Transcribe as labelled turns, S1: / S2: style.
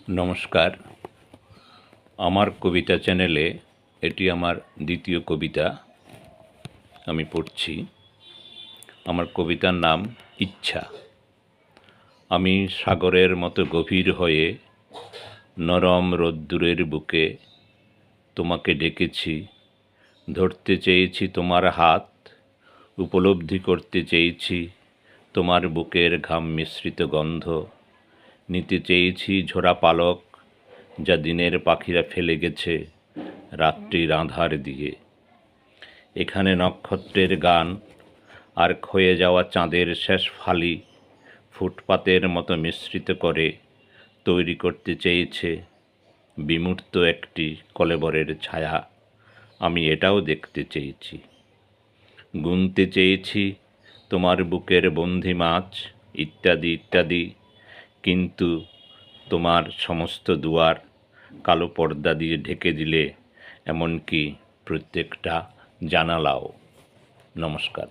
S1: নমস্কার। আমার কবিতা চ্যানেলে এটি আমার দ্বিতীয় কবিতা আমি পড়ছি। আমার কবিতার নাম ইচ্ছা। আমি সাগরের মতো গভীর হয়ে নরম রোদ্দুরের বুকে তোমাকে ডেকেছি, ধরতে চেয়েছি তোমার হাত, উপলব্ধি করতে চেয়েছি তোমার বুকের ঘাম মিশ্রিত গন্ধ, নিতে চেয়েছি ঝোড়া পালক যা দিনের পাখিরা ফেলে গেছে রাত্রির আঁধার দিয়ে। এখানে নক্ষত্রের গান আর ক্ষয়ে যাওয়া চাঁদের শেষ ফালি ফুটপাতের মতো মিশ্রিত করে তৈরি করতে চেয়েছে বিমূর্ত একটি কলেবরের ছায়া। আমি এটাও দেখতে চেয়েছি, গুনতে চেয়েছি তোমার বুকের বন্দি মাছ, ইত্যাদি ইত্যাদি। কিন্তু তোমার সমস্ত দুয়ার কালো পর্দা দিয়ে ঢেকে দিলে, এমনকি প্রত্যেকটা জানালাও। নমস্কার।